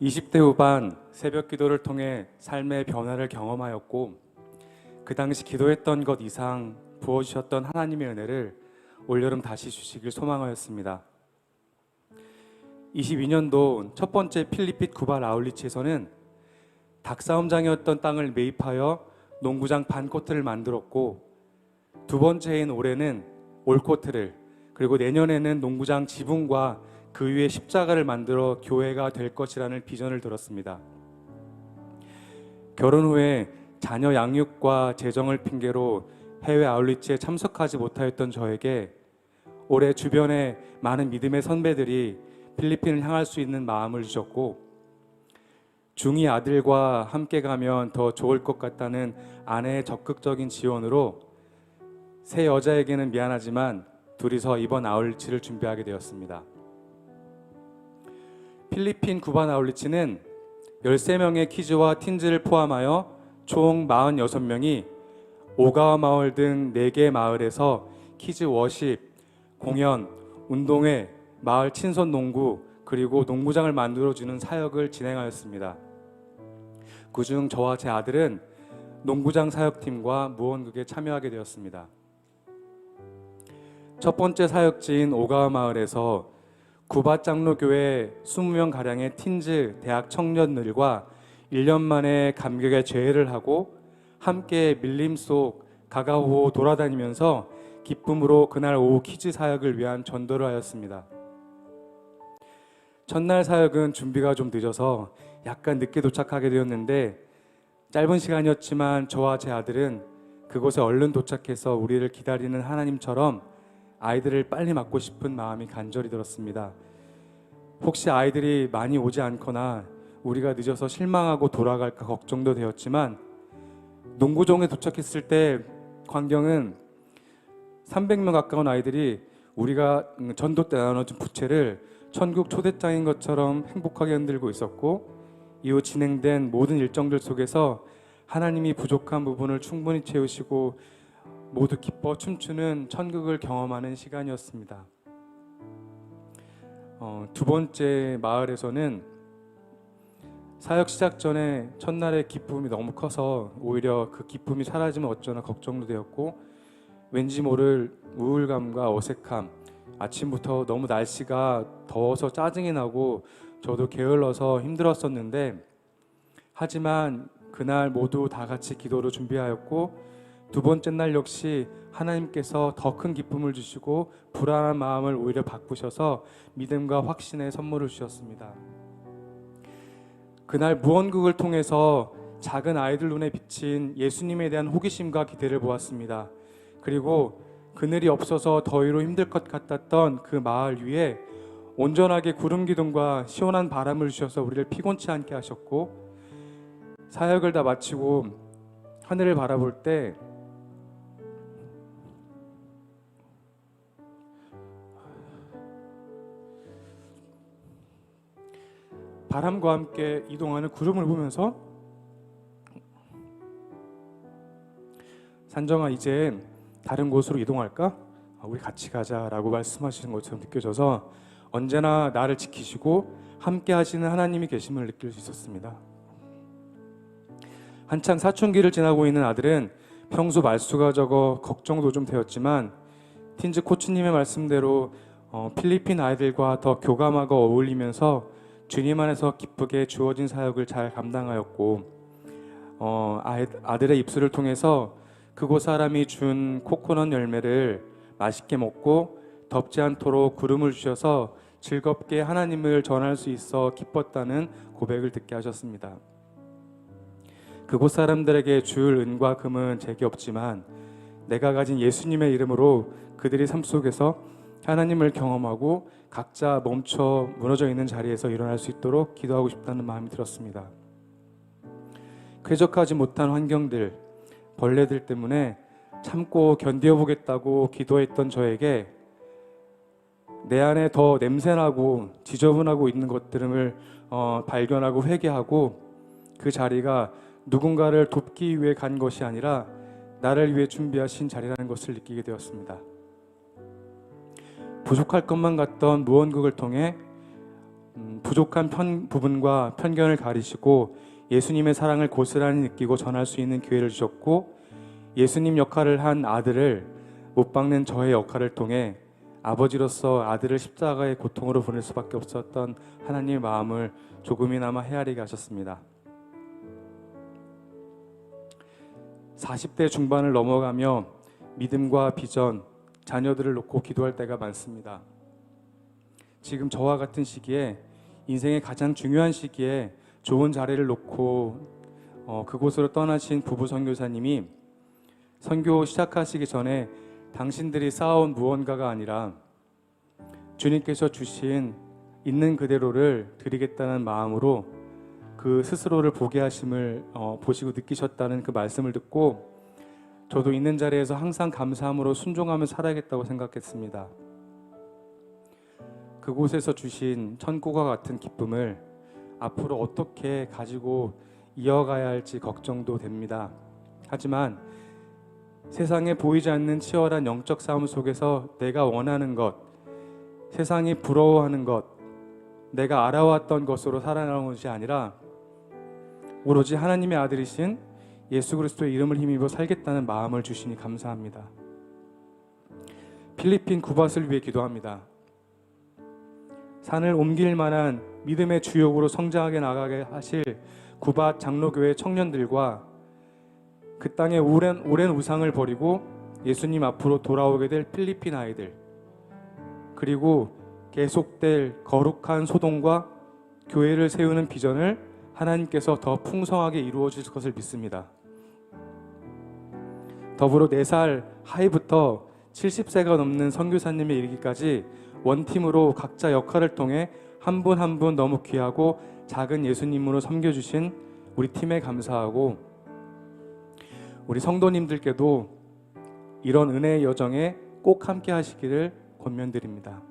20대 후반 새벽 기도를 통해 삶의 변화를 경험하였고 그 당시 기도했던 것 이상 부어주셨던 하나님의 은혜를 올여름 다시 주시길 소망하였습니다. 22년도 첫 번째 필리핀 구발 아울리치에서는 닭싸움장이었던 땅을 매입하여 농구장 반코트를 만들었고, 두 번째인 올해는 올코트를, 그리고 내년에는 농구장 지붕과 그 위에 십자가를 만들어 교회가 될 것이라는 비전을 들었습니다. 결혼 후에 자녀 양육과 재정을 핑계로 해외 아울리치에 참석하지 못하였던 저에게 올해 주변에 많은 믿음의 선배들이 필리핀을 향할 수 있는 마음을 주셨고, 중2 아들과 함께 가면 더 좋을 것 같다는 아내의 적극적인 지원으로 새 여자에게는 미안하지만 둘이서 이번 아울리치를 준비하게 되었습니다. 필리핀 구반 아울리치는 13명의 키즈와 틴즈를 포함하여 총 46명이 오가와 마을 등 4개 마을에서 키즈 워십, 공연, 운동회, 마을 친선 농구, 그리고 농구장을 만들어주는 사역을 진행하였습니다. 그중 저와 제 아들은 농구장 사역팀과 무언극에 참여하게 되었습니다. 첫 번째 사역지인 오가와 마을에서 구바 장로교회 20명가량의 틴즈 대학 청년들과 1년 만에 감격의 죄를 하고 함께 밀림 속 가가호 돌아다니면서 기쁨으로 그날 오후 키즈 사역을 위한 전도를 하였습니다. 첫날 사역은 준비가 좀 늦어서 약간 늦게 도착하게 되었는데, 짧은 시간이었지만 저와 제 아들은 그곳에 얼른 도착해서 우리를 기다리는 하나님처럼 아이들을 빨리 맞고 싶은 마음이 간절히 들었습니다. 혹시 아이들이 많이 오지 않거나 우리가 늦어서 실망하고 돌아갈까 걱정도 되었지만, 농구장에 도착했을 때 광경은 300명 가까운 아이들이 우리가 전도 때 나눠준 부채를 천국 초대장인 것처럼 행복하게 흔들고 있었고, 이후 진행된 모든 일정들 속에서 하나님이 부족한 부분을 충분히 채우시고 모두 기뻐 춤추는 천국을 경험하는 시간이었습니다. 두 번째 마을에서는 사역 시작 전에 첫날의 기쁨이 너무 커서 오히려 그 기쁨이 사라지면 어쩌나 걱정도 되었고, 왠지 모를 우울감과 어색함, 아침부터 너무 날씨가 더워서 짜증이 나고 저도 게을러서 힘들었었는데, 하지만 그날 모두 다 같이 기도로 준비하였고, 두 번째 날 역시 하나님께서 더 큰 기쁨을 주시고 불안한 마음을 오히려 바꾸셔서 믿음과 확신의 선물을 주셨습니다. 그날 무언극을 통해서 작은 아이들 눈에 비친 예수님에 대한 호기심과 기대를 보았습니다. 그리고 그늘이 없어서 더위로 힘들 것 같았던 그 마을 위에 온전하게 구름 기둥과 시원한 바람을 주셔서 우리를 피곤치 않게 하셨고, 사역을 다 마치고 하늘을 바라볼 때 바람과 함께 이동하는 구름을 보면서 산정아, 이제 다른 곳으로 이동할까? 우리 같이 가자라고 말씀하시는 것처럼 느껴져서 언제나 나를 지키시고 함께 하시는 하나님이 계심을 느낄 수 있었습니다. 한창 사춘기를 지나고 있는 아들은 평소 말수가 적어 걱정도 좀 되었지만, 틴즈 코치님의 말씀대로 필리핀 아이들과 더 교감하고 어울리면서 주님 안에서 기쁘게 주어진 사역을 잘 감당하였고, 아들의 입술을 통해서 그곳 사람이 준 코코넛 열매를 맛있게 먹고 덥지 않도록 구름을 주셔서 즐겁게 하나님을 전할 수 있어 기뻤다는 고백을 듣게 하셨습니다. 그곳 사람들에게 줄 은과 금은 제게 없지만 내가 가진 예수님의 이름으로 그들이 삶 속에서 하나님을 경험하고 각자 멈춰 무너져 있는 자리에서 일어날 수 있도록 기도하고 싶다는 마음이 들었습니다. 쾌적하지 못한 환경들, 벌레들 때문에 참고 견뎌보겠다고 기도했던 저에게 내 안에 더 냄새나고 지저분하고 있는 것들을 발견하고 회개하고, 그 자리가 누군가를 돕기 위해 간 것이 아니라 나를 위해 준비하신 자리라는 것을 느끼게 되었습니다. 부족할 것만 같던 무언극을 통해 부족한 부분과 편견을 가리시고 예수님의 사랑을 고스란히 느끼고 전할 수 있는 기회를 주셨고, 예수님 역할을 한 아들을 못 박는 저의 역할을 통해 아버지로서 아들을 십자가의 고통으로 보낼 수밖에 없었던 하나님의 마음을 조금이나마 헤아리게 하셨습니다. 40대 중반을 넘어가며 믿음과 비전, 자녀들을 놓고 기도할 때가 많습니다. 지금 저와 같은 시기에, 인생의 가장 중요한 시기에 좋은 자리를 놓고 그곳으로 떠나신 부부 선교사님이 선교 시작하시기 전에 당신들이 쌓아온 무언가가 아니라 주님께서 주신 있는 그대로를 드리겠다는 마음으로 그 스스로를 보게 하심을 보시고 느끼셨다는 그 말씀을 듣고, 저도 있는 자리에서 항상 감사함으로 순종하며 살아야겠다고 생각했습니다. 그곳에서 주신 천국과 같은 기쁨을 앞으로 어떻게 가지고 이어가야 할지 걱정도 됩니다. 하지만 세상에 보이지 않는 치열한 영적 싸움 속에서 내가 원하는 것, 세상이 부러워하는 것, 내가 알아왔던 것으로 살아나는 것이 아니라 오로지 하나님의 아들이신 예수 그리스도의 이름을 힘입어 살겠다는 마음을 주시니 감사합니다. 필리핀 구밭을 위해 기도합니다. 산을 옮길 만한 믿음의 주역으로 성장하게 나가게 하실 구밭 장로교회 청년들과 그 땅의 오랜 우상을 버리고 예수님 앞으로 돌아오게 될 필리핀 아이들, 그리고 계속될 거룩한 소동과 교회를 세우는 비전을 하나님께서 더 풍성하게 이루어 주실 것을 믿습니다. 더불어 4살 하이부터 70세가 넘는 선교사님에 이르기까지 원팀으로 각자 역할을 통해 한 분 한 분 너무 귀하고 작은 예수님으로 섬겨주신 우리 팀에 감사하고, 우리 성도님들께도 이런 은혜의 여정에 꼭 함께 하시기를 권면드립니다.